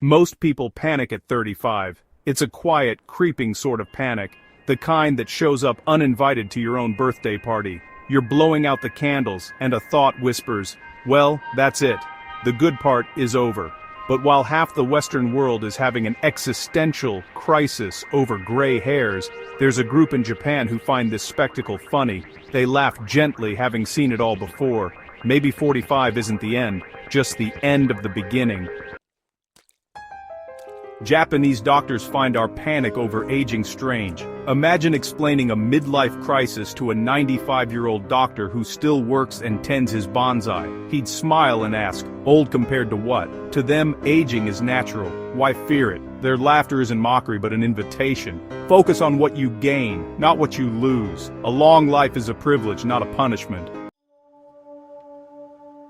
Most people panic at 35. It's a quiet, creeping sort of panic, the kind that shows up uninvited to your own birthday party. You're blowing out the candles, and a thought whispers, well, that's it. The good part is over. But while half the Western world is having an existential crisis over gray hairs, there's a group in Japan who find this spectacle funny. They laugh gently, having seen it all before. Maybe 45 isn't the end, just the end of the beginning. Japanese doctors find our panic over aging strange. Imagine explaining a midlife crisis to a 95-year-old doctor who still works and tends his bonsai. He'd smile and ask, old compared to what? To them, aging is natural. Why fear it? Their laughter isn't mockery but an invitation. Focus on what you gain, not what you lose. A long life is a privilege, not a punishment.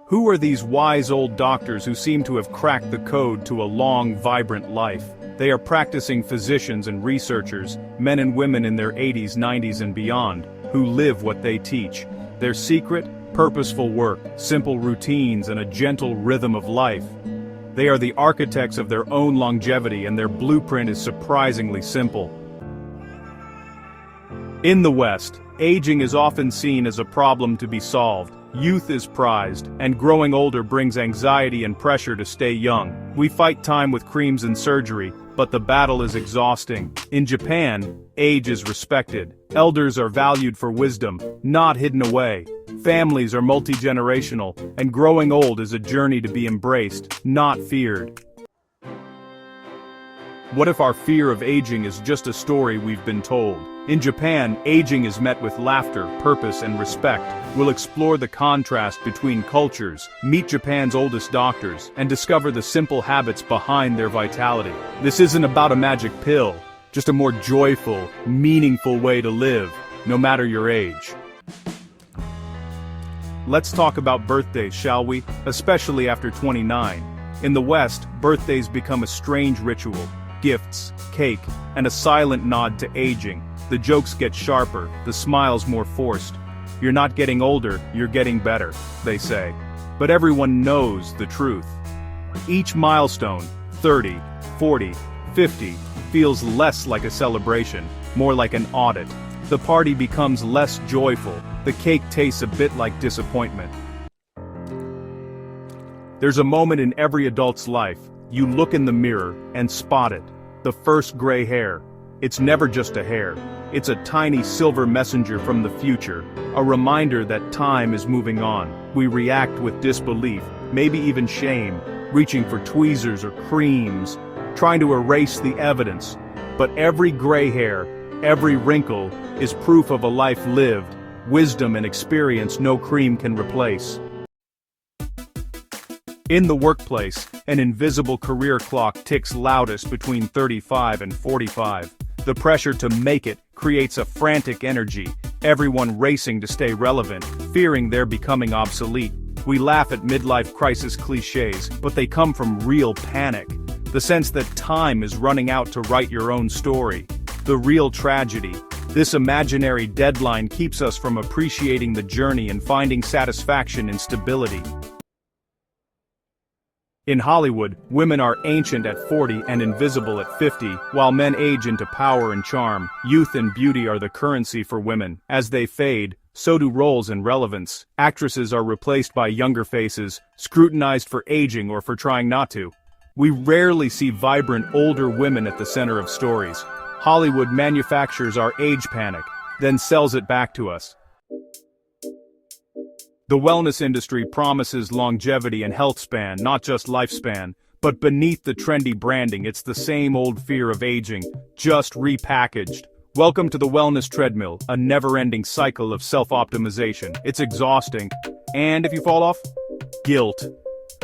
Who are these wise old doctors who seem to have cracked the code to a long, vibrant life? They are practicing physicians and researchers, men and women in their 80s, 90s and beyond, who live what they teach. Their secret? Purposeful work, simple routines and a gentle rhythm of life. They are the architects of their own longevity, and their blueprint is surprisingly simple. In the West, aging is often seen as a problem to be solved. Youth is prized, and growing older brings anxiety and pressure to stay young. We fight time with creams and surgery, but the battle is exhausting. In Japan, age is respected. Elders are valued for wisdom, not hidden away. Families are multi-generational, and growing old is a journey to be embraced, not feared. What if our fear of aging is just a story we've been told? In Japan, aging is met with laughter, purpose, and respect. We'll explore the contrast between cultures, meet Japan's oldest doctors, and discover the simple habits behind their vitality. This isn't about a magic pill, just a more joyful, meaningful way to live, no matter your age. Let's talk about birthdays, shall we? Especially after 29. In the West, birthdays become a strange ritual. Gifts, cake, and a silent nod to aging. The jokes get sharper, the smiles more forced. You're not getting older, you're getting better, they say. But everyone knows the truth. Each milestone, 30, 40, 50, feels less like a celebration, more like an audit. The party becomes less joyful, the cake tastes a bit like disappointment. There's a moment in every adult's life. You look in the mirror and spot it. The first gray hair. It's never just a hair. It's a tiny silver messenger from the future, a reminder that time is moving on. We react with disbelief, maybe even shame, reaching for tweezers or creams, trying to erase the evidence. But every gray hair, every wrinkle, is proof of a life lived, wisdom and experience no cream can replace. In the workplace, an invisible career clock ticks loudest between 35 and 45. The pressure to make it creates a frantic energy, everyone racing to stay relevant, fearing they're becoming obsolete. We laugh at midlife crisis cliches, but they come from real panic. The sense that time is running out to write your own story. The real tragedy. This imaginary deadline keeps us from appreciating the journey and finding satisfaction in stability. In Hollywood, women are ancient at 40 and invisible at 50, while men age into power and charm. Youth and beauty are the currency for women. As they fade, so do roles and relevance. Actresses are replaced by younger faces, scrutinized for aging or for trying not to. We rarely see vibrant older women at the center of stories. Hollywood manufactures our age panic, then sells it back to us. The wellness industry promises longevity and health span, not just lifespan. But beneath the trendy branding, it's the same old fear of aging, just repackaged. Welcome to the wellness treadmill, a never-ending cycle of self-optimization. It's exhausting. And if you fall off? Guilt.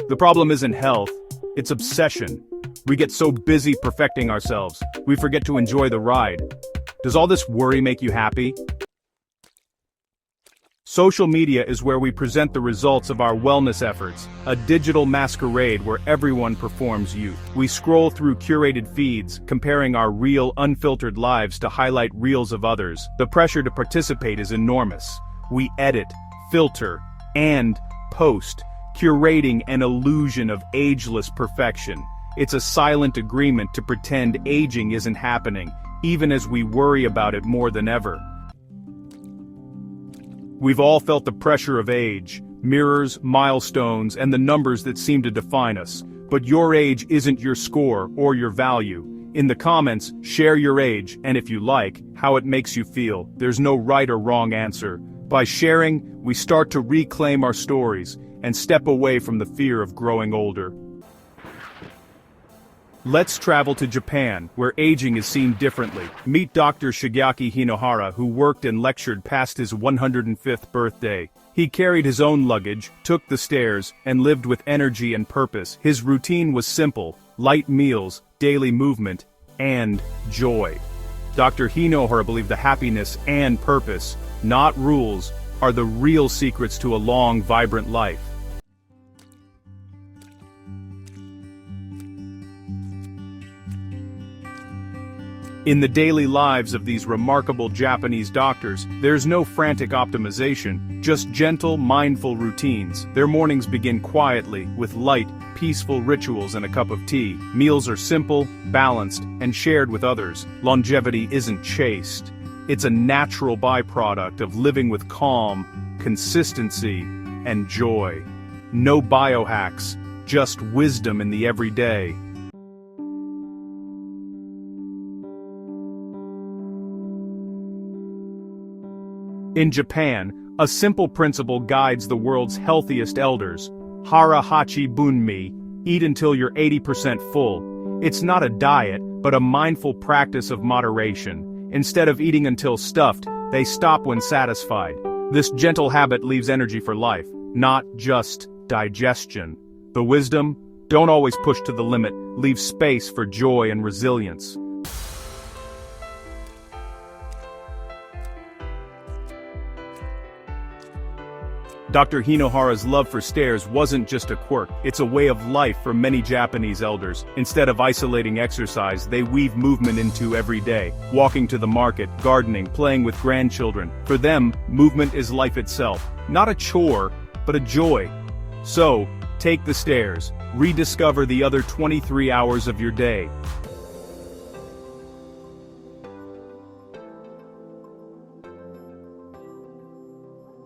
The problem isn't health, it's obsession. We get so busy perfecting ourselves, we forget to enjoy the ride. Does all this worry make you happy? Social media is where we present the results of our wellness efforts, a digital masquerade where everyone performs youth. We scroll through curated feeds, comparing our real, unfiltered lives to highlight reels of others. The pressure to participate is enormous. We edit, filter, and post, curating an illusion of ageless perfection. It's a silent agreement to pretend aging isn't happening, even as we worry about it more than ever. We've all felt the pressure of age, mirrors, milestones, and the numbers that seem to define us. But your age isn't your score or your value. In the comments, share your age, and if you like, how it makes you feel. There's no right or wrong answer. By sharing, we start to reclaim our stories and step away from the fear of growing older. Let's travel to Japan, where aging is seen differently. Meet Dr. Shigeaki Hinohara, who worked and lectured past his 105th birthday. He carried his own luggage, took the stairs, and lived with energy and purpose. His routine was simple: light meals, daily movement, and joy. Dr. Hinohara believed the happiness and purpose, not rules, are the real secrets to a long, vibrant life. In the daily lives of these remarkable Japanese doctors, there's no frantic optimization, just gentle, mindful routines. Their mornings begin quietly, with light, peaceful rituals and a cup of tea. Meals are simple, balanced, and shared with others. Longevity isn't chased. It's a natural byproduct of living with calm, consistency, and joy. No biohacks, just wisdom in the everyday. In Japan, a simple principle guides the world's healthiest elders. Hara Hachi Bunmi, eat until you're 80% full. It's not a diet, but a mindful practice of moderation. Instead of eating until stuffed, they stop when satisfied. This gentle habit leaves energy for life, not just digestion. The wisdom? Don't always push to the limit, leave space for joy and resilience. Dr. Hinohara's love for stairs wasn't just a quirk, it's a way of life for many Japanese elders. Instead of isolating exercise, they weave movement into every day, walking to the market, gardening, playing with grandchildren. For them, movement is life itself, not a chore, but a joy. So, take the stairs, rediscover the other 23 hours of your day.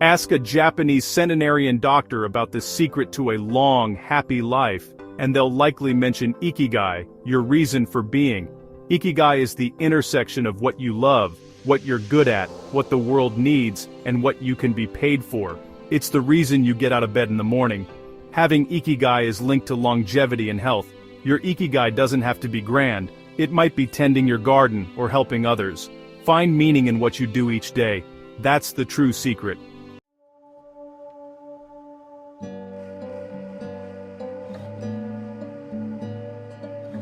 Ask a Japanese centenarian doctor about the secret to a long, happy life, and they'll likely mention Ikigai, your reason for being. Ikigai is the intersection of what you love, what you're good at, what the world needs, and what you can be paid for. It's the reason you get out of bed in the morning. Having Ikigai is linked to longevity and health. Your Ikigai doesn't have to be grand. It might be tending your garden or helping others. Find meaning in what you do each day. That's the true secret.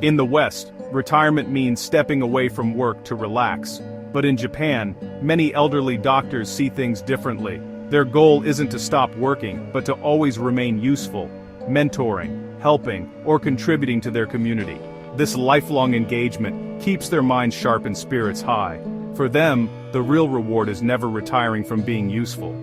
In the West, retirement means stepping away from work to relax. But in Japan, many elderly doctors see things differently. Their goal isn't to stop working, but to always remain useful, mentoring, helping, or contributing to their community. This lifelong engagement keeps their minds sharp and spirits high. For them, the real reward is never retiring from being useful.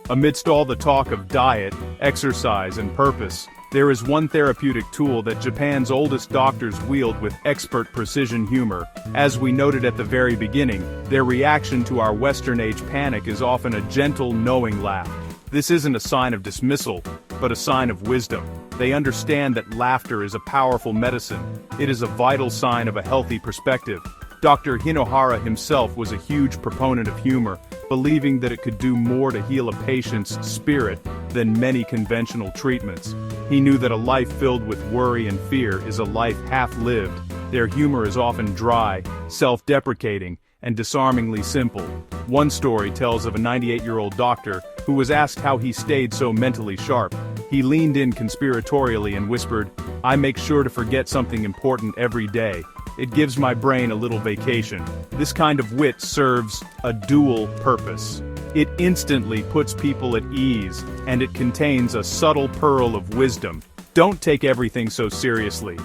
Amidst all the talk of diet, exercise, and purpose, there is one therapeutic tool that Japan's oldest doctors wield with expert precision humor. As we noted at the very beginning, their reaction to our Western-age panic is often a gentle, knowing laugh. This isn't a sign of dismissal, but a sign of wisdom. They understand that laughter is a powerful medicine. It is a vital sign of a healthy perspective. Dr. Hinohara himself was a huge proponent of humor, believing that it could do more to heal a patient's spirit than many conventional treatments. He knew that a life filled with worry and fear is a life half-lived. Their humor is often dry, self-deprecating, and disarmingly simple. One story tells of a 98-year-old doctor who was asked how he stayed so mentally sharp. He leaned in conspiratorially and whispered, "I make sure to forget something important every day. It gives my brain a little vacation." This kind of wit serves a dual purpose. It instantly puts people at ease, and it contains a subtle pearl of wisdom. Don't take everything so seriously.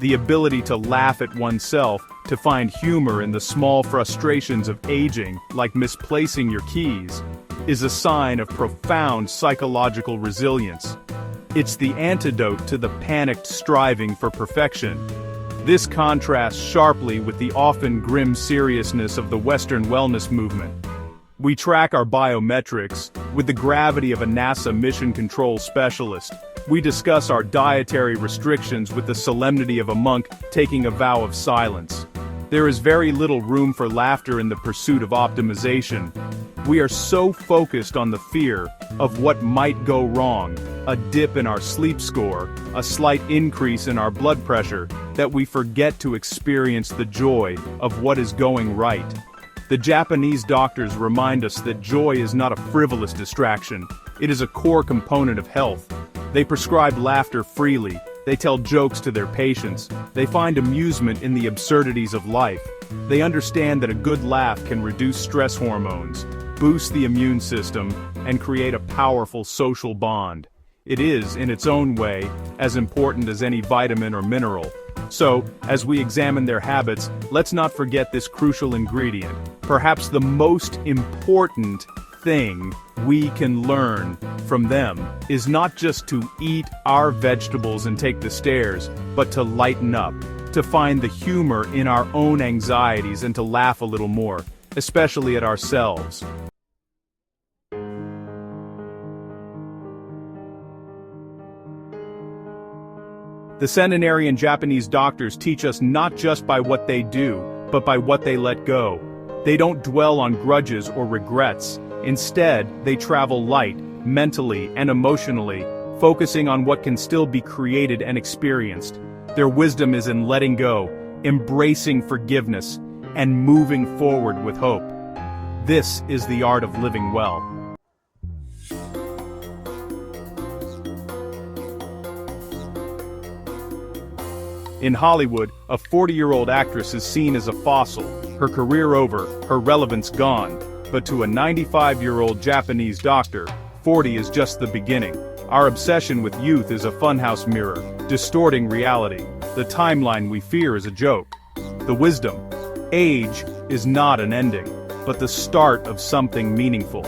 The ability to laugh at oneself, to find humor in the small frustrations of aging, like misplacing your keys, is a sign of profound psychological resilience. It's the antidote to the panicked striving for perfection. This contrasts sharply with the often grim seriousness of the Western wellness movement. We track our biometrics with the gravity of a NASA mission control specialist. We discuss our dietary restrictions with the solemnity of a monk taking a vow of silence. There is very little room for laughter in the pursuit of optimization. We are so focused on the fear of what might go wrong, a dip in our sleep score, a slight increase in our blood pressure, that we forget to experience the joy of what is going right. The Japanese doctors remind us that joy is not a frivolous distraction, it is a core component of health. They prescribe laughter freely, they tell jokes to their patients, they find amusement in the absurdities of life. They understand that a good laugh can reduce stress hormones, boost the immune system, and create a powerful social bond. It is, in its own way, as important as any vitamin or mineral. So, as we examine their habits, let's not forget this crucial ingredient. Perhaps the most important thing we can learn from them is not just to eat our vegetables and take the stairs, but to lighten up, to find the humor in our own anxieties and to laugh a little more, especially at ourselves. The centenarian Japanese doctors teach us not just by what they do, but by what they let go. They don't dwell on grudges or regrets. Instead, they travel light, mentally and emotionally, focusing on what can still be created and experienced. Their wisdom is in letting go, embracing forgiveness, and moving forward with hope. This is the art of living well. In Hollywood, a 40-year-old actress is seen as a fossil, her career over, her relevance gone. But to a 95-year-old Japanese doctor, 40 is just the beginning. Our obsession with youth is a funhouse mirror, distorting reality. The timeline we fear is a joke. The wisdom: age is not an ending, but the start of something meaningful.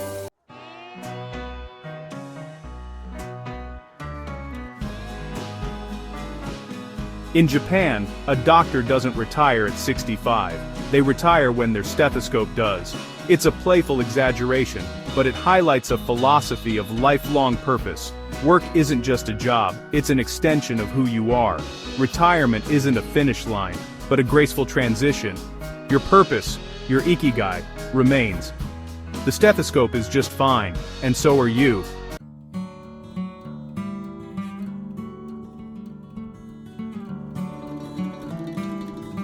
In Japan, a doctor doesn't retire at 65. They retire when their stethoscope does. It's a playful exaggeration, but it highlights a philosophy of lifelong purpose. Work isn't just a job, it's an extension of who you are. Retirement isn't a finish line, but a graceful transition. Your purpose, your ikigai, remains. The stethoscope is just fine, and so are you.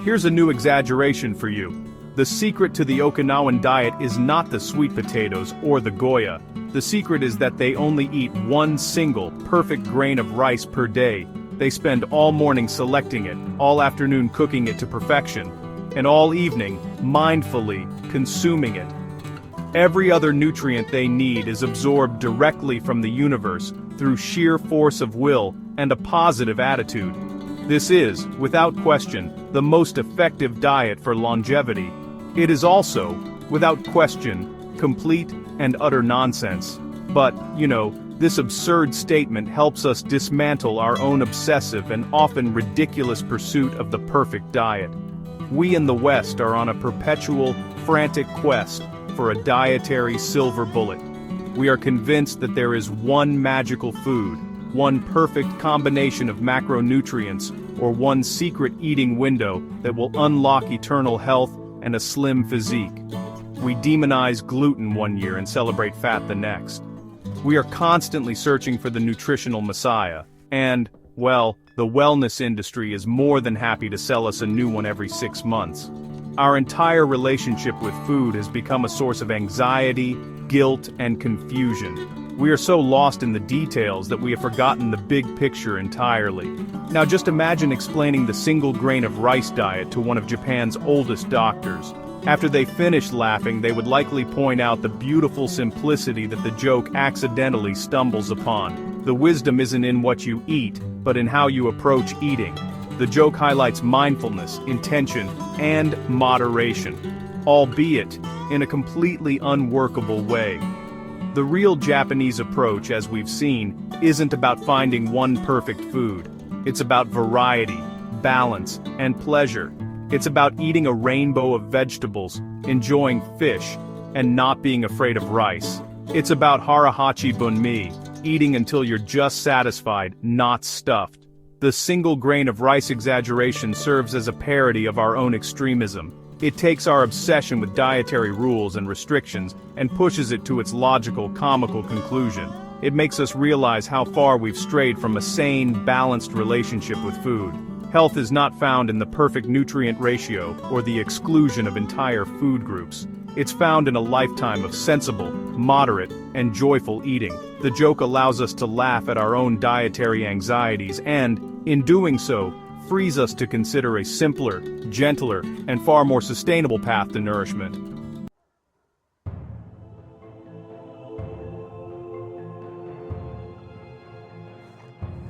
Here's a new exaggeration for you. The secret to the Okinawan diet is not the sweet potatoes or the Goya. The secret is that they only eat one single, perfect grain of rice per day. They spend all morning selecting it, all afternoon cooking it to perfection, and all evening, mindfully, consuming it. Every other nutrient they need is absorbed directly from the universe through sheer force of will and a positive attitude. This is, without question, the most effective diet for longevity. It is also, without question, complete and utter nonsense. But, this absurd statement helps us dismantle our own obsessive and often ridiculous pursuit of the perfect diet. We in the West are on a perpetual, frantic quest for a dietary silver bullet. We are convinced that there is one magical food, one perfect combination of macronutrients, or one secret eating window that will unlock eternal health and a slim physique. We demonize gluten one year and celebrate fat the next. We are constantly searching for the nutritional messiah, and, well, the wellness industry is more than happy to sell us a new one every 6 months. Our entire relationship with food has become a source of anxiety, guilt, and confusion. We are so lost in the details that we have forgotten the big picture entirely. Now just imagine explaining the single grain of rice diet to one of Japan's oldest doctors. After they finish laughing, they would likely point out the beautiful simplicity that the joke accidentally stumbles upon. The wisdom isn't in what you eat, but in how you approach eating. The joke highlights mindfulness, intention, and moderation, albeit in a completely unworkable way. The real Japanese approach, as we've seen, isn't about finding one perfect food. It's about variety, balance, and pleasure. It's about eating a rainbow of vegetables, enjoying fish, and not being afraid of rice. It's about harahachi bunmi, eating until you're just satisfied, not stuffed. The single grain of rice exaggeration serves as a parody of our own extremism. It takes our obsession with dietary rules and restrictions and pushes it to its logical, comical conclusion. It makes us realize how far we've strayed from a sane, balanced relationship with food. Health is not found in the perfect nutrient ratio or the exclusion of entire food groups. It's found in a lifetime of sensible, moderate, and joyful eating. The joke allows us to laugh at our own dietary anxieties and, in doing so, frees us to consider a simpler, gentler, and far more sustainable path to nourishment.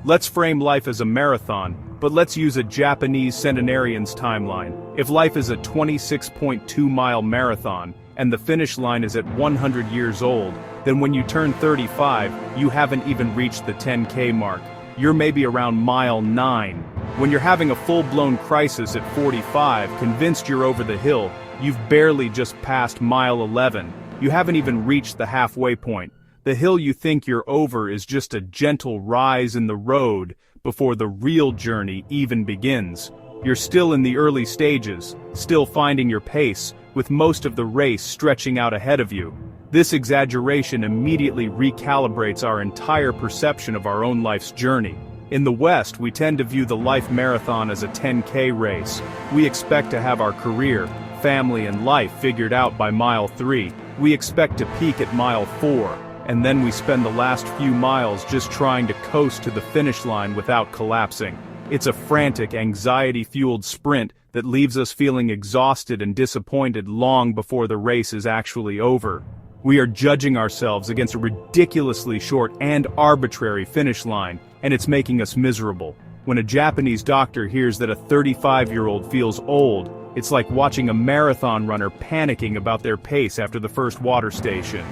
Let's frame life as a marathon, but let's use a Japanese centenarian's timeline. If life is a 26.2-mile marathon, and the finish line is at 100 years old, then when you turn 35, you haven't even reached the 10K mark. You're maybe around mile 9. When you're having a full-blown crisis at 45, convinced you're over the hill, you've barely just passed mile 11. You haven't even reached the halfway point. The hill you think you're over is just a gentle rise in the road before the real journey even begins. You're still in the early stages, still finding your pace, with most of the race stretching out ahead of you. This exaggeration immediately recalibrates our entire perception of our own life's journey. In the West, we tend to view the life marathon as a 10K race. We expect to have our career, family, and life figured out by mile 3. We expect to peak at mile 4. And then we spend the last few miles just trying to coast to the finish line without collapsing. It's a frantic, anxiety-fueled sprint that leaves us feeling exhausted and disappointed long before the race is actually over. We are judging ourselves against a ridiculously short and arbitrary finish line, and it's making us miserable. When a Japanese doctor hears that a 35-year-old feels old, it's like watching a marathon runner panicking about their pace after the first water station.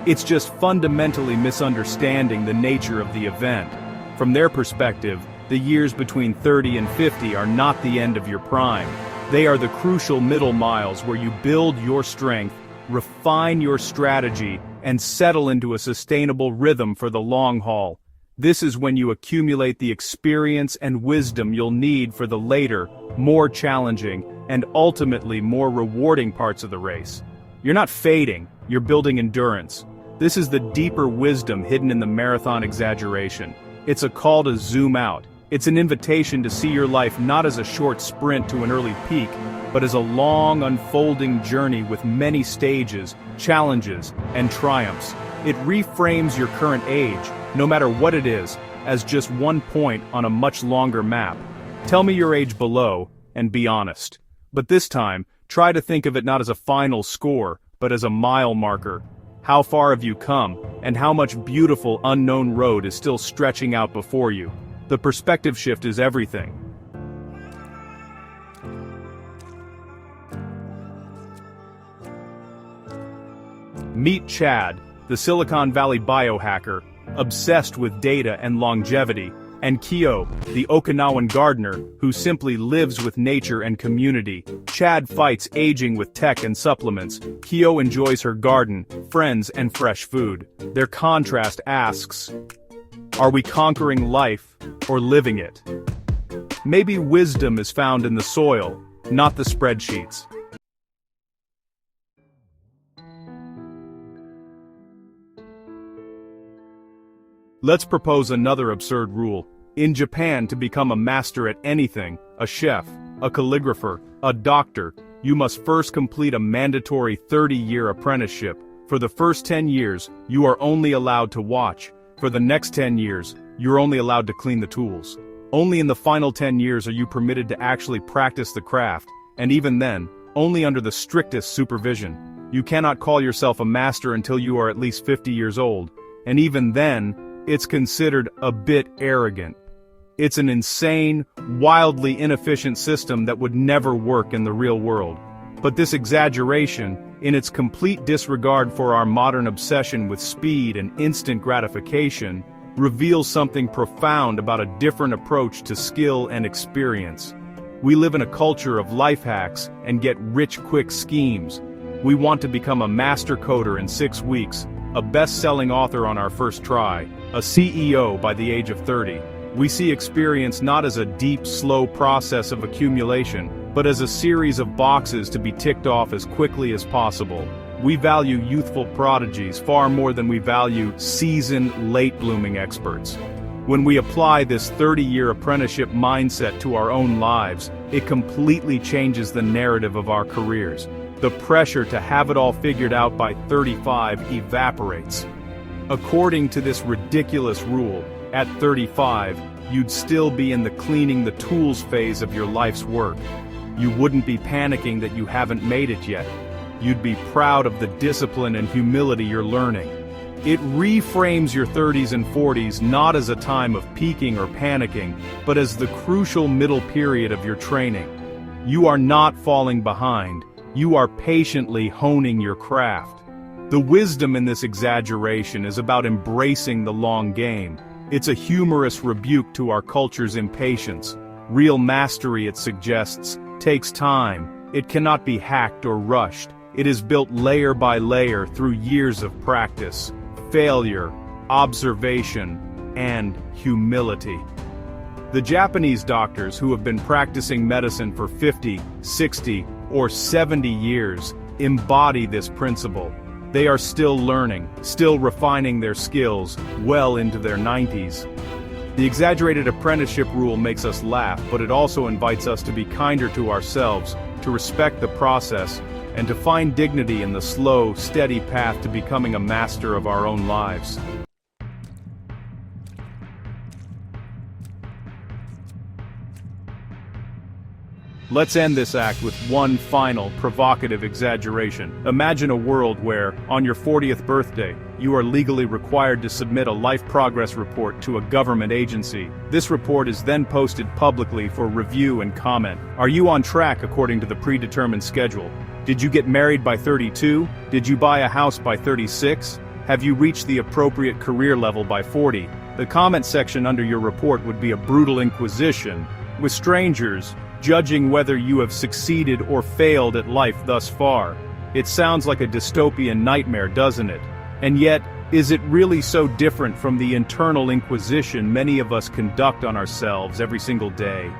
It's just fundamentally misunderstanding the nature of the event. From their perspective, the years between 30 and 50 are not the end of your prime. They are the crucial middle miles where you build your strength, refine your strategy, and settle into a sustainable rhythm for the long haul. This is when you accumulate the experience and wisdom you'll need for the later, more challenging, and ultimately more rewarding parts of the race. You're not fading, you're building endurance. This is the deeper wisdom hidden in the marathon exaggeration. It's a call to zoom out. It's an invitation to see your life not as a short sprint to an early peak, but as a long unfolding journey with many stages, challenges, and triumphs. It reframes your current age, no matter what it is, as just one point on a much longer map. Tell me your age below, and be honest. But this time, try to think of it not as a final score, but as a mile marker. How far have you come, and how much beautiful unknown road is still stretching out before you? The perspective shift is everything. Meet Chad, the Silicon Valley biohacker, obsessed with data and longevity, and Kyo, the Okinawan gardener, who simply lives with nature and community. Chad fights aging with tech and supplements. Kyo enjoys her garden, friends, and fresh food. Their contrast asks, are we conquering life, or living it? Maybe wisdom is found in the soil, not the spreadsheets. Let's propose another absurd rule. In Japan, to become a master at anything, a chef, a calligrapher, a doctor, you must first complete a mandatory 30-year apprenticeship. For the first 10 years, you are only allowed to watch. For the next 10 years, you're only allowed to clean the tools. Only in the final 10 years are you permitted to actually practice the craft, and even then, only under the strictest supervision. You cannot call yourself a master until you are at least 50 years old, and even then, it's considered a bit arrogant. It's an insane, wildly inefficient system that would never work in the real world. But this exaggeration, in its complete disregard for our modern obsession with speed and instant gratification, reveals something profound about a different approach to skill and experience. We live in a culture of life hacks and get-rich-quick schemes. We want to become a master coder in 6 weeks, a best-selling author on our first try, a CEO by the age of 30. We see experience not as a deep, slow process of accumulation, but as a series of boxes to be ticked off as quickly as possible. We value youthful prodigies far more than we value seasoned, late-blooming experts. When we apply this 30-year apprenticeship mindset to our own lives, it completely changes the narrative of our careers. The pressure to have it all figured out by 35 evaporates. According to this ridiculous rule, at 35, you'd still be in the cleaning the tools phase of your life's work. You wouldn't be panicking that you haven't made it yet. You'd be proud of the discipline and humility you're learning. It reframes your 30s and 40s not as a time of peaking or panicking, but as the crucial middle period of your training. You are not falling behind. You are patiently honing your craft. The wisdom in this exaggeration is about embracing the long game. It's a humorous rebuke to our culture's impatience. Real mastery, it suggests, takes time. It cannot be hacked or rushed. It is built layer by layer through years of practice, failure, observation, and humility. The Japanese doctors who have been practicing medicine for 50, 60, or 70 years embody this principle. They are still learning, still refining their skills, well into their 90s. The exaggerated apprenticeship rule makes us laugh, but it also invites us to be kinder to ourselves, to respect the process, and to find dignity in the slow, steady path to becoming a master of our own lives. Let's end this act with one final, provocative exaggeration. Imagine a world where, on your 40th birthday, you are legally required to submit a life progress report to a government agency. This report is then posted publicly for review and comment. Are you on track according to the predetermined schedule? Did you get married by 32? Did you buy a house by 36? Have you reached the appropriate career level by 40? The comment section under your report would be a brutal inquisition, with strangers judging whether you have succeeded or failed at life thus far. It sounds like a dystopian nightmare, doesn't it? And yet, is it really so different from the internal inquisition many of us conduct on ourselves every single day?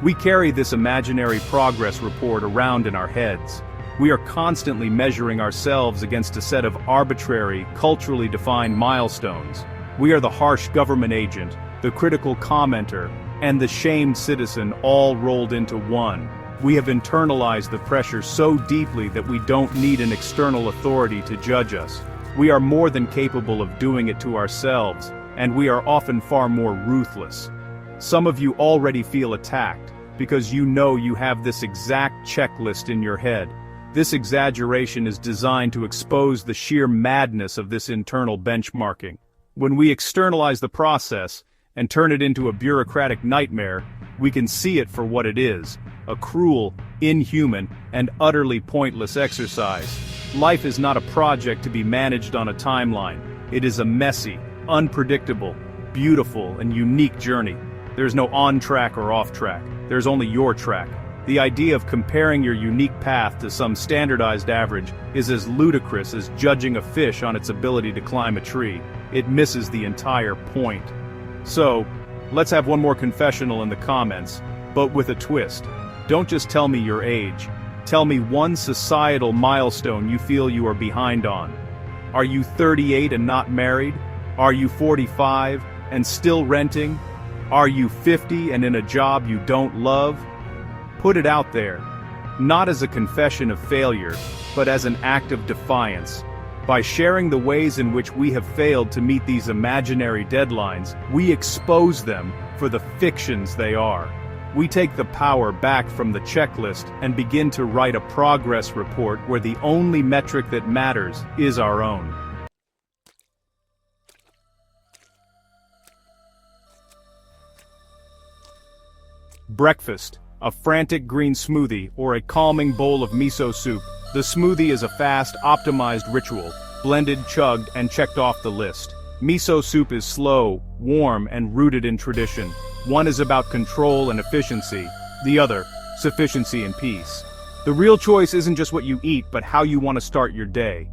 We carry this imaginary progress report around in our heads. We are constantly measuring ourselves against a set of arbitrary, culturally defined milestones. We are the harsh government agent, the critical commenter, and the shamed citizen all rolled into one. We have internalized the pressure so deeply that we don't need an external authority to judge us. We are more than capable of doing it to ourselves, and we are often far more ruthless. Some of you already feel attacked, because you know you have this exact checklist in your head. This exaggeration is designed to expose the sheer madness of this internal benchmarking. When we externalize the process, and turn it into a bureaucratic nightmare, we can see it for what it is, a cruel, inhuman, and utterly pointless exercise. Life is not a project to be managed on a timeline. It is a messy, unpredictable, beautiful, and unique journey. There's no on-track or off-track. There's only your track. The idea of comparing your unique path to some standardized average is as ludicrous as judging a fish on its ability to climb a tree. It misses the entire point. So, let's have one more confessional in the comments, but with a twist. Don't just tell me your age. Tell me one societal milestone you feel you are behind on. Are you 38 and not married? Are you 45 and still renting? Are you 50 and in a job you don't love? Put it out there, not as a confession of failure, but as an act of defiance. By sharing the ways in which we have failed to meet these imaginary deadlines, we expose them for the fictions they are. We take the power back from the checklist and begin to write a progress report where the only metric that matters is our own. Breakfast, a frantic green smoothie or a calming bowl of miso soup, The smoothie is a fast, optimized ritual, blended, chugged, and checked off the list. Miso soup is slow, warm, and rooted in tradition. One is about control and efficiency, the other, sufficiency and peace. The real choice isn't just what you eat, but how you want to start your day.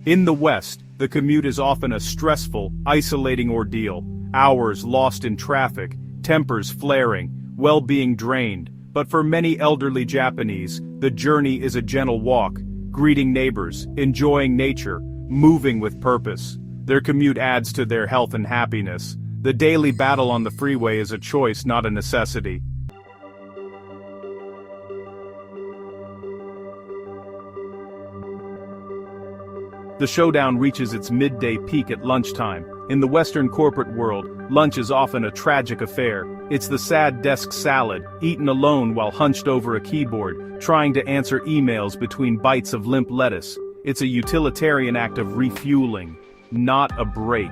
In the West, the commute is often a stressful, isolating ordeal. Hours lost in traffic, tempers flaring, well-being drained. But for many elderly Japanese, the journey is a gentle walk, greeting neighbors, enjoying nature, moving with purpose. Their commute adds to their health and happiness. The daily battle on the freeway is a choice, not a necessity. The showdown reaches its midday peak at lunchtime. In the Western corporate world, lunch is often a tragic affair. It's the sad desk salad, eaten alone while hunched over a keyboard, trying to answer emails between bites of limp lettuce. It's a utilitarian act of refueling, not a break.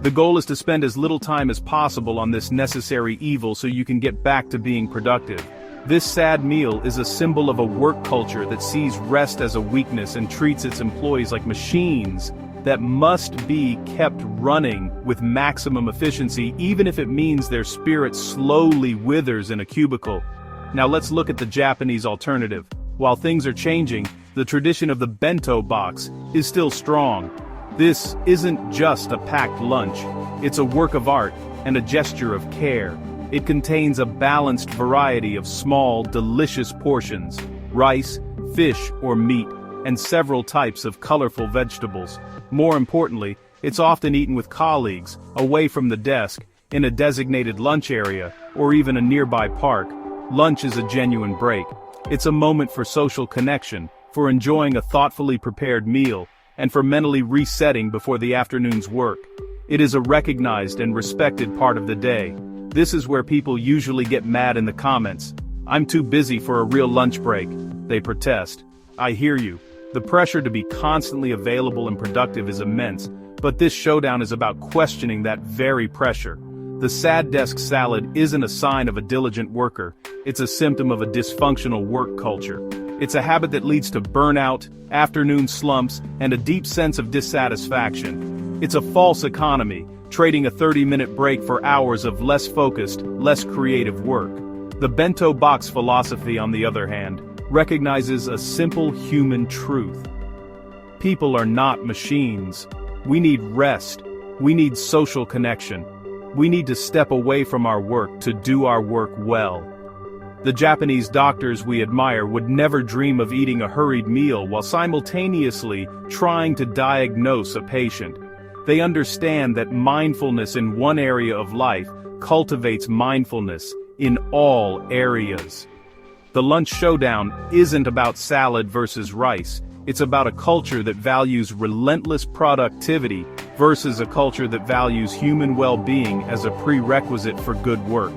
The goal is to spend as little time as possible on this necessary evil so you can get back to being productive. This sad meal is a symbol of a work culture that sees rest as a weakness and treats its employees like machines that must be kept running with maximum efficiency, even if it means their spirit slowly withers in a cubicle. Now let's look at the Japanese alternative. While things are changing, the tradition of the bento box is still strong. This isn't just a packed lunch, it's a work of art and a gesture of care. It contains a balanced variety of small, delicious portions, rice, fish or meat, and several types of colorful vegetables. More importantly, it's often eaten with colleagues, away from the desk, in a designated lunch area, or even a nearby park. Lunch is a genuine break. It's a moment for social connection, for enjoying a thoughtfully prepared meal, and for mentally resetting before the afternoon's work. It is a recognized and respected part of the day. This is where people usually get mad in the comments. "I'm too busy for a real lunch break," they protest. I hear you. The pressure to be constantly available and productive is immense, but this showdown is about questioning that very pressure. The sad desk salad isn't a sign of a diligent worker, it's a symptom of a dysfunctional work culture. It's a habit that leads to burnout, afternoon slumps, and a deep sense of dissatisfaction. It's a false economy, trading a 30-minute break for hours of less focused, less creative work. The bento box philosophy, on the other hand, recognizes a simple human truth. People are not machines. We need rest. We need social connection. We need to step away from our work to do our work well. The Japanese doctors we admire would never dream of eating a hurried meal while simultaneously trying to diagnose a patient. They understand that mindfulness in one area of life cultivates mindfulness in all areas. The lunch showdown isn't about salad versus rice, it's about a culture that values relentless productivity versus a culture that values human well-being as a prerequisite for good work.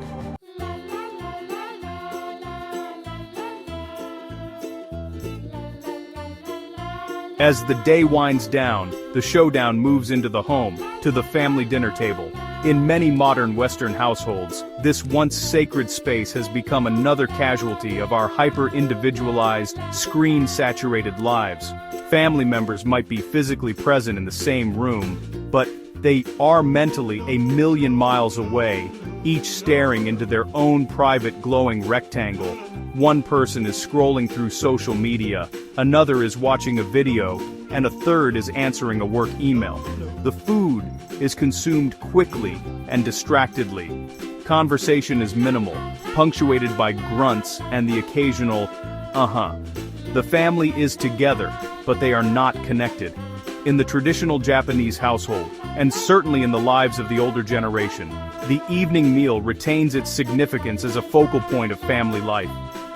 As the day winds down, the showdown moves into the home, to the family dinner table. In many modern Western households, this once sacred space has become another casualty of our hyper-individualized, screen-saturated lives. Family members might be physically present in the same room, but they are mentally a million miles away, each staring into their own private glowing rectangle. One person is scrolling through social media, another is watching a video, and a third is answering a work email. The food is consumed quickly and distractedly. Conversation is minimal, punctuated by grunts and the occasional, The family is together, but they are not connected. In the traditional Japanese household, and certainly in the lives of the older generation, the evening meal retains its significance as a focal point of family life.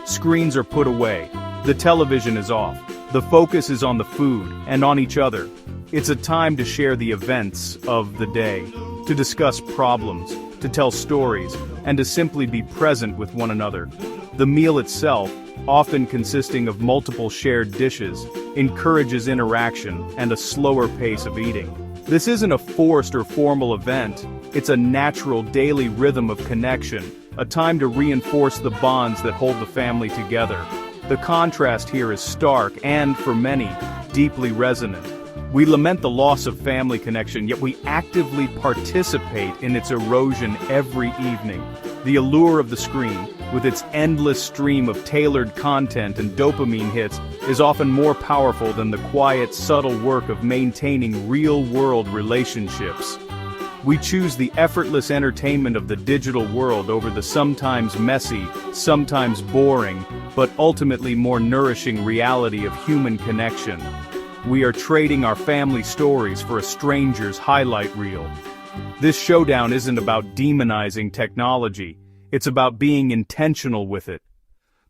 Screens are put away, the television is off, the focus is on the food and on each other. It's a time to share the events of the day, to discuss problems, to tell stories, and to simply be present with one another. The meal itself, often consisting of multiple shared dishes, encourages interaction and a slower pace of eating. This isn't a forced or formal event, it's a natural daily rhythm of connection, a time to reinforce the bonds that hold the family together. The contrast here is stark and, for many, deeply resonant. We lament the loss of family connection, yet we actively participate in its erosion every evening. The allure of the screen, with its endless stream of tailored content and dopamine hits, is often more powerful than the quiet, subtle work of maintaining real-world relationships. We choose the effortless entertainment of the digital world over the sometimes messy, sometimes boring, but ultimately more nourishing reality of human connection. We are trading our family stories for a stranger's highlight reel. This showdown isn't about demonizing technology, it's about being intentional with it.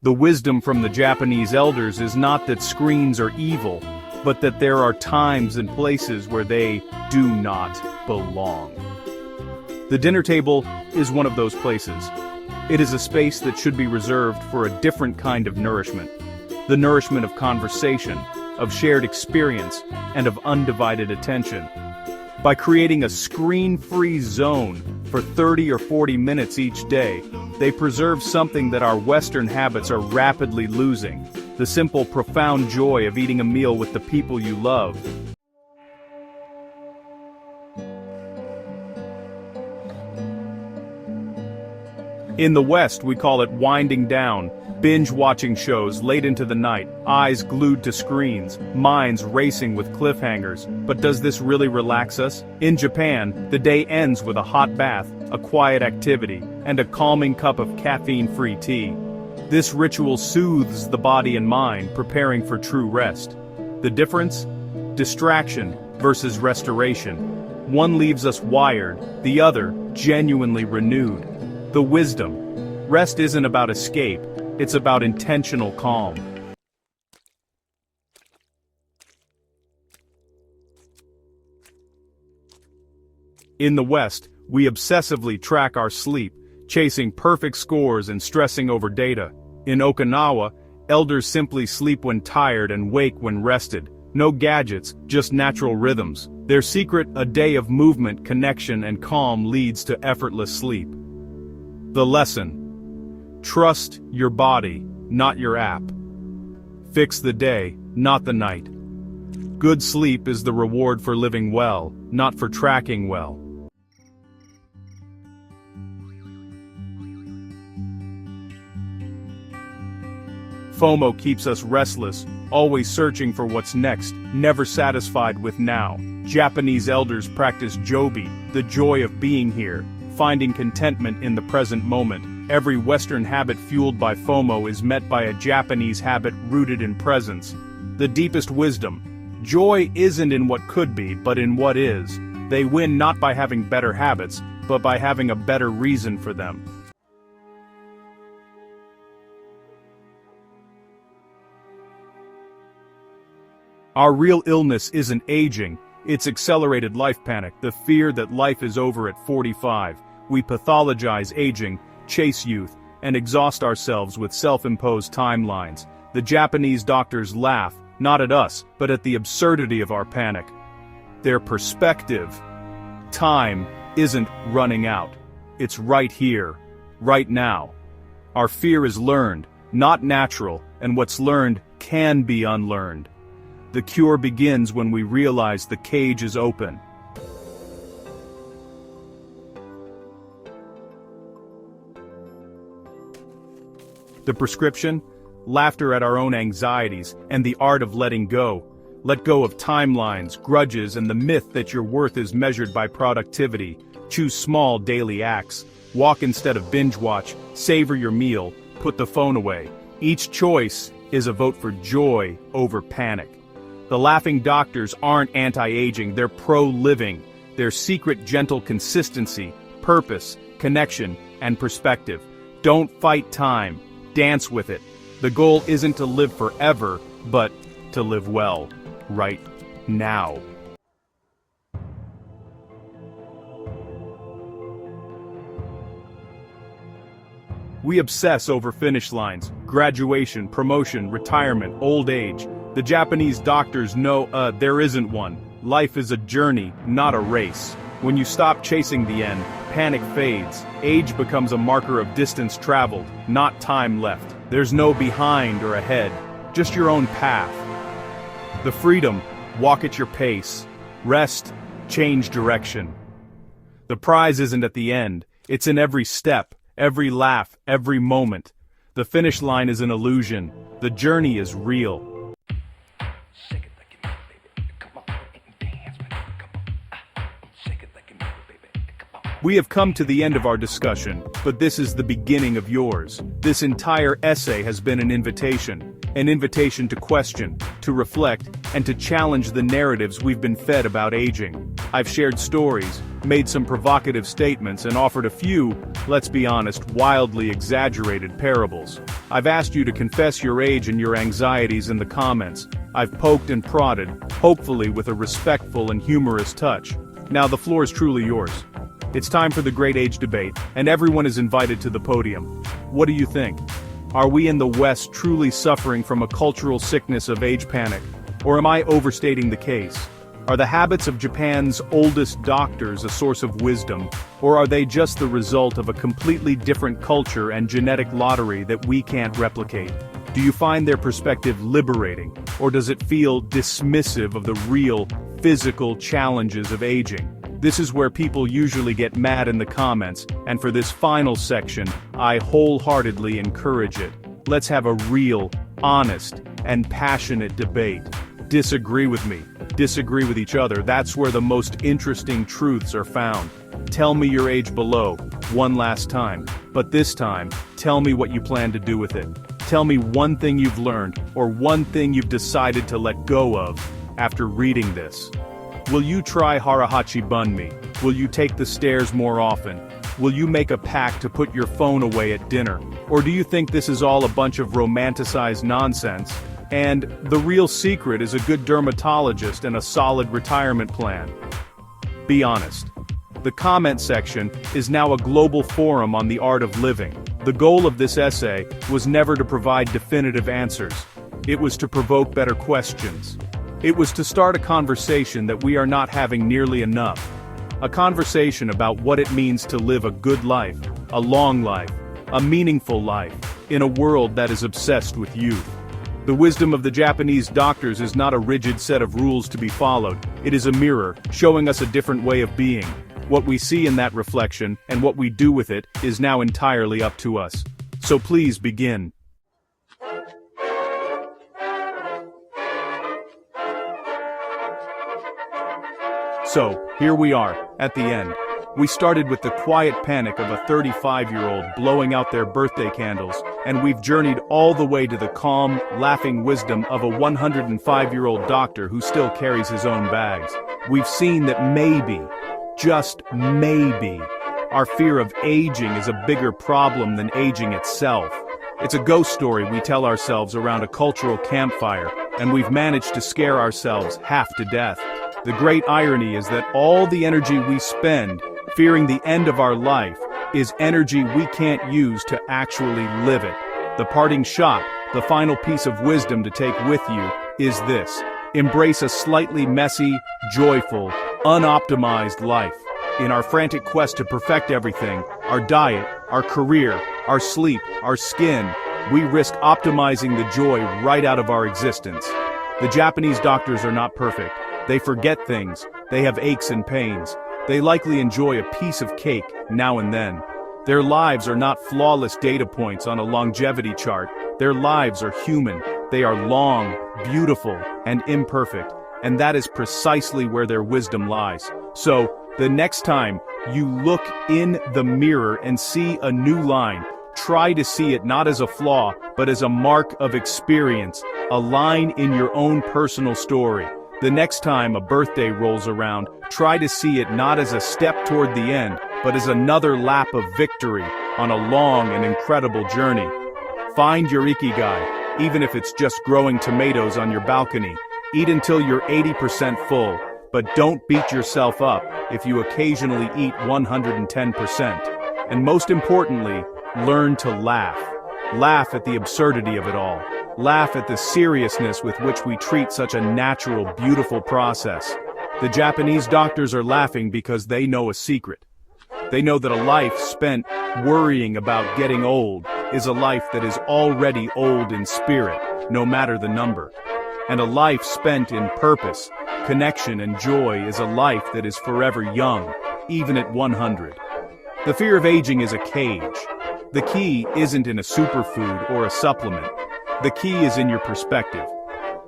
The wisdom from the Japanese elders is not that screens are evil, but that there are times and places where they do not belong. The dinner table is one of those places. It is a space that should be reserved for a different kind of nourishment. The nourishment of conversation, of shared experience, and of undivided attention. By creating a screen-free zone for 30 or 40 minutes each day, they preserve something that our Western habits are rapidly losing: the simple, profound joy of eating a meal with the people you love. In the West, we call it winding down, binge-watching shows late into the night, eyes glued to screens, minds racing with cliffhangers. But does this really relax us? In Japan, the day ends with a hot bath, a quiet activity, and a calming cup of caffeine-free tea. This ritual soothes the body and mind, preparing for true rest. The difference? Distraction versus restoration. One leaves us wired, the other genuinely renewed. The wisdom: rest isn't about escape, it's about intentional calm. In the West, we obsessively track our sleep, chasing perfect scores and stressing over data. In Okinawa, elders simply sleep when tired and wake when rested. No gadgets, just natural rhythms. Their secret: a day of movement, connection, and calm leads to effortless sleep. The lesson: trust your body, not your app. Fix the day, not the night. Good sleep is the reward for living well, not for tracking well. FOMO keeps us restless, always searching for what's next, never satisfied with now. Japanese elders practice jobi, the joy of being here, finding contentment in the present moment. Every Western habit fueled by FOMO is met by a Japanese habit rooted in presence. The deepest wisdom: joy isn't in what could be, but in what is. They win not by having better habits, but by having a better reason for them. Our real illness isn't aging, it's accelerated life panic, the fear that life is over at 45. We pathologize aging, chase youth, and exhaust ourselves with self-imposed timelines. The Japanese doctors laugh, not at us, but at the absurdity of our panic. Their perspective: time isn't running out. It's right here, right now. Our fear is learned, not natural, and what's learned can be unlearned. The cure begins when we realize the cage is open. The prescription? Laughter at our own anxieties, and the art of letting go. Let go of timelines, grudges, and the myth that your worth is measured by productivity. Choose small daily acts. Walk instead of binge watch, savor your meal, put the phone away. Each choice is a vote for joy over panic. The laughing doctors aren't anti-aging, they're pro-living. Their secret: gentle consistency, purpose, connection, and perspective. Don't fight time, dance with it. The goal isn't to live forever, but to live well, right now. We obsess over finish lines: graduation, promotion, retirement, old age. The Japanese doctors know there isn't one. life is a journey, not a race. When you stop chasing the end, panic fades. Age becomes a marker of distance traveled, not time left. There's no behind or ahead, just your own path. The freedom, walk at your pace. Rest, change direction. The prize isn't at the end, it's in every step, every laugh, every moment. The finish line is an illusion, the journey is real. We have come to the end of our discussion, but this is the beginning of yours. This entire essay has been an invitation to question, to reflect, and to challenge the narratives we've been fed about aging. I've shared stories, made some provocative statements, and offered a few, let's be honest, wildly exaggerated parables. I've asked you to confess your age and your anxieties in the comments. I've poked and prodded, hopefully with a respectful and humorous touch. Now the floor is truly yours. It's time for the great age debate, and everyone is invited to the podium. What do you think? Are we in the West truly suffering from a cultural sickness of age panic? Or am I overstating the case? Are the habits of Japan's oldest doctors a source of wisdom, or are they just the result of a completely different culture and genetic lottery that we can't replicate? Do you find their perspective liberating, or does it feel dismissive of the real, physical challenges of aging? This is where people usually get mad in the comments, and for this final section, I wholeheartedly encourage it. Let's have a real, honest, and passionate debate. Disagree with me, disagree with each other, that's where the most interesting truths are found. Tell me your age below, one last time, but this time, tell me what you plan to do with it. Tell me one thing you've learned, or one thing you've decided to let go of, after reading this. Will you try Harahachi Bunmi? Will you take the stairs more often? Will you make a pact to put your phone away at dinner? Or do you think this is all a bunch of romanticized nonsense, and the real secret is a good dermatologist and a solid retirement plan? Be honest. The comment section is now a global forum on the art of living. The goal of this essay was never to provide definitive answers. It was to provoke better questions. It was to start a conversation that we are not having nearly enough. A conversation about what it means to live a good life, a long life, a meaningful life, in a world that is obsessed with youth. The wisdom of the Japanese doctors is not a rigid set of rules to be followed. It is a mirror, showing us a different way of being. What we see in that reflection, and what we do with it, is now entirely up to us. So please begin. So, here we are, at the end. We started with the quiet panic of a 35-year-old blowing out their birthday candles, and we've journeyed all the way to the calm, laughing wisdom of a 105-year-old doctor who still carries his own bags. We've seen that maybe, just maybe, our fear of aging is a bigger problem than aging itself. It's a ghost story we tell ourselves around a cultural campfire, and we've managed to scare ourselves half to death. The great irony is that all the energy we spend fearing the end of our life is energy we can't use to actually live it. The parting shot, the final piece of wisdom to take with you, is this: embrace a slightly messy, joyful, unoptimized life. In our frantic quest to perfect everything, our diet, our career, our sleep, our skin, we risk optimizing the joy right out of our existence. The Japanese doctors are not perfect. They forget things, they have aches and pains. They likely enjoy a piece of cake now and then. Their lives are not flawless data points on a longevity chart. Their lives are human. They are long, beautiful, and imperfect. And that is precisely where their wisdom lies. So, the next time you look in the mirror and see a new line, try to see it not as a flaw, but as a mark of experience, a line in your own personal story. The next time a birthday rolls around, try to see it not as a step toward the end, but as another lap of victory on a long and incredible journey. Find your ikigai, even if it's just growing tomatoes on your balcony. Eat until you're 80% full, but don't beat yourself up if you occasionally eat 110%. And most importantly, learn to laugh. Laugh at the absurdity of it all. Laugh at the seriousness with which we treat such a natural, beautiful process. The Japanese doctors are laughing because they know a secret. They know that a life spent worrying about getting old is a life that is already old in spirit, no matter the number. And a life spent in purpose, connection, and joy is a life that is forever young, even at 100. The fear of aging is a cage. The key isn't in a superfood or a supplement. The key is in your perspective.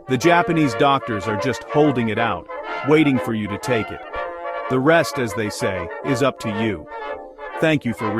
The Japanese doctors are just holding it out, waiting for you to take it. The rest, as they say, is up to you. Thank you for reading.